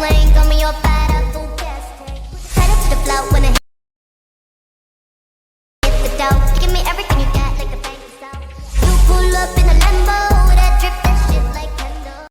airplane, throw me off at a full gas tank. Headed to the float when I hit the dough. Give me everything you got, like the bank is out. You pull up in a Lambo, that drip, that shit like Kendall.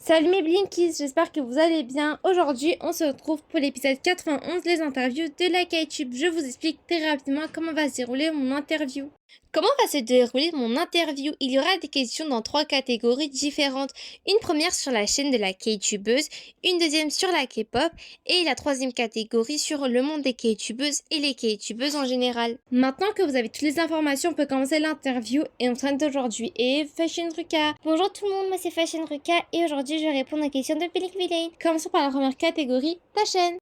Salut mes Blinkies, j'espère que vous allez bien. Aujourd'hui, on se retrouve pour l'épisode 91, les interviews de la KTube. Je vous explique très rapidement comment va se dérouler mon interview. Comment va se dérouler mon interview? Il y aura des questions dans 3 catégories différentes. Une première sur la chaîne de la K-tubeuse, une deuxième sur la K-pop et la troisième catégorie sur le monde des K-tubeuses et les K-tubeuses en général. Maintenant que vous avez toutes les informations, on peut commencer l'interview et on traîne d'aujourd'hui et Fashion Ruka. Bonjour tout le monde, moi c'est Fashion Ruka et aujourd'hui je vais répondre aux questions de Blink Villain. Commençons par la première catégorie, ta chaîne.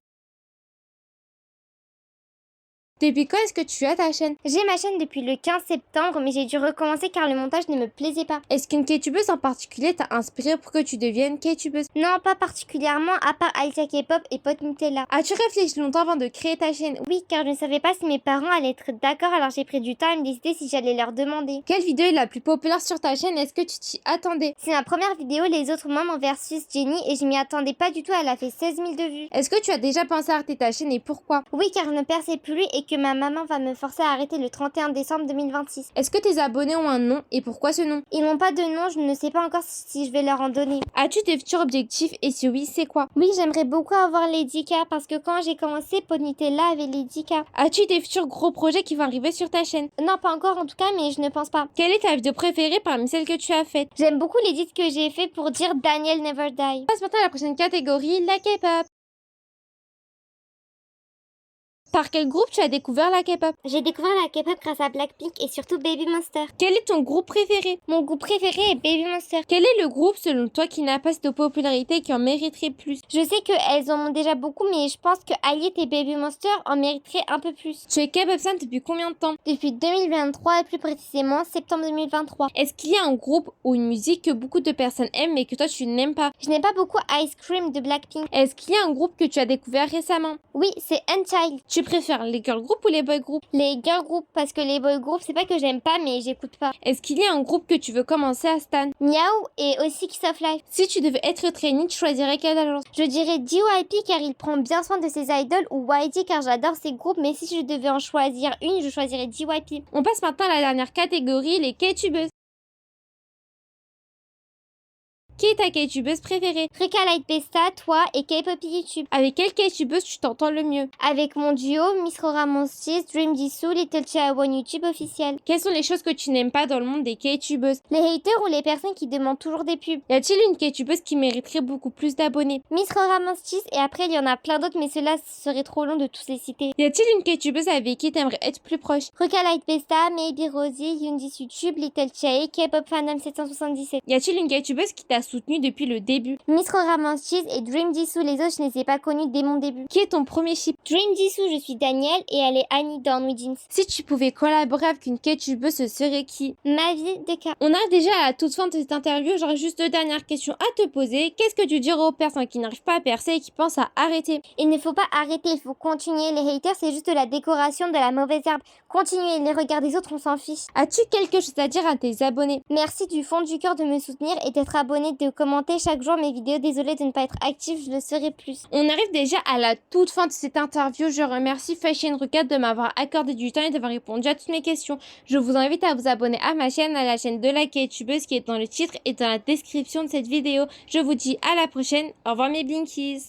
Depuis quand est-ce que tu as ta chaîne? J'ai ma chaîne depuis le 15 septembre, mais j'ai dû recommencer car le montage ne me plaisait pas. Est-ce qu'une K-tubeuse en particulier t'a inspiré pour que tu deviennes K-tubeuse? Non, pas particulièrement, à part Alicia K-pop et Pot Nutella. As-tu réfléchi longtemps avant de créer ta chaîne? Oui, car je ne savais pas si mes parents allaient être d'accord, alors j'ai pris du temps à me décider si j'allais leur demander. Quelle vidéo est la plus populaire sur ta chaîne? Est-ce que tu t'y attendais? C'est ma première vidéo, les autres membres versus Jennie, et je m'y attendais pas du tout, elle a fait 16 000 de vues. Est-ce que tu as déjà pensé à arrêter ta chaîne et pourquoi? Oui, car je ne perçais plus et que ma maman va me forcer à arrêter le 31 décembre 2026. Est-ce que tes abonnés ont un nom et pourquoi ce nom? Ils n'ont pas de nom, je ne sais pas encore si je vais leur en donner. As-tu des futurs objectifs et si oui, c'est quoi? Oui, j'aimerais beaucoup avoir Lady K parce que quand j'ai commencé, Pot Nutella avait Lady K. As-tu des futurs gros projets qui vont arriver sur ta chaîne? Non, pas encore en tout cas, mais je ne pense pas. Quelle est ta vidéo préférée parmi celles que tu as faites? J'aime beaucoup l'édit que j'ai fait pour dire Daniel Never Die. On passe maintenant à la prochaine catégorie, la K-pop. Par quel groupe tu as découvert la K-pop? J'ai découvert la K-pop grâce à Blackpink et surtout Baby Monster. Quel est ton groupe préféré? Mon groupe préféré est Baby Monster. Quel est le groupe selon toi qui n'a pas cette popularité et qui en mériterait plus? Je sais qu'elles en ont déjà beaucoup, mais je pense que Aliet et Baby Monster en mériteraient un peu plus. Tu es K-pop fan depuis combien de temps? Depuis 2023 et plus précisément septembre 2023. Est-ce qu'il y a un groupe ou une musique que beaucoup de personnes aiment mais que toi tu n'aimes pas? Je n'aime pas beaucoup Ice Cream de Blackpink. Est-ce qu'il y a un groupe que tu as découvert récemment? Oui, c'est Unchild. Tu préfères les girl groups ou les boy groups? Les girl groups, parce que les boy groups, c'est pas que j'aime pas, mais j'écoute pas. Est-ce qu'il y a un groupe que tu veux commencer à stan? Miaou et aussi Kiss of Life. Si tu devais être trainee, tu choisirais quelle agence? Je dirais JYP car il prend bien soin de ses idoles ou YG car j'adore ses groupes, mais si je devais en choisir une, je choisirais JYP. On passe maintenant à la dernière catégorie, les K-tubeuses. Qui est ta K-tubeuse préférée? Rika Light Besta, toi et K-pop YouTube. Avec quelle K-tubeuse tu t'entends le mieux? Avec mon duo, Miss Rora Monstees, Dream Jisoo, Little Chaewon YouTube officiel. Quelles sont les choses que tu n'aimes pas dans le monde des K-tubeuses? Les haters ou les personnes qui demandent toujours des pubs. Y a-t-il une K-tubeuse qui mériterait beaucoup plus d'abonnés? Miss Rora Monstees et après il y en a plein d'autres mais cela serait trop long de tous les citer. Y a-t-il une K-tubeuse avec qui t'aimerais être plus proche? Rika Light Besta, Maybe Rosie, Yoonjis YouTube, Little Chae, K-pop Fandom 777. Y a-t-il une K-tubeuse qui t'a soutenu depuis le début? Miss Rora Monstees et Dream Jisoo, les autres je ne les ai pas connus dès mon début. Qui est ton premier ship? Dream Jisoo, je suis Danielle et elle est Annie dans New Jeans. Si tu pouvais collaborer avec une K-tubeuse, ce serait qui? Ma vie de cas. On arrive déjà à la toute fin de cette interview, j'aurais juste 2 dernières questions à te poser. Qu'est-ce que tu dirais aux personnes qui n'arrivent pas à percer et qui pensent à arrêter? Il ne faut pas arrêter, il faut continuer. Les haters, c'est juste de la décoration, de la mauvaise herbe. Continuez, les regards des autres, on s'en fiche. As-tu quelque chose à dire à tes abonnés? Merci du fond du cœur de me soutenir et d'être abonné, de commenter chaque jour mes vidéos. Désolée de ne pas être active, je le serai plus. On arrive déjà à la toute fin de cette interview. Je remercie Fashion Ruka de m'avoir accordé du temps et d'avoir répondu à toutes mes questions. Je vous invite à vous abonner à ma chaîne, à la chaîne de la K-tubeuse qui est dans le titre et dans la description de cette vidéo. Je vous dis à la prochaine. Au revoir mes Blinkies.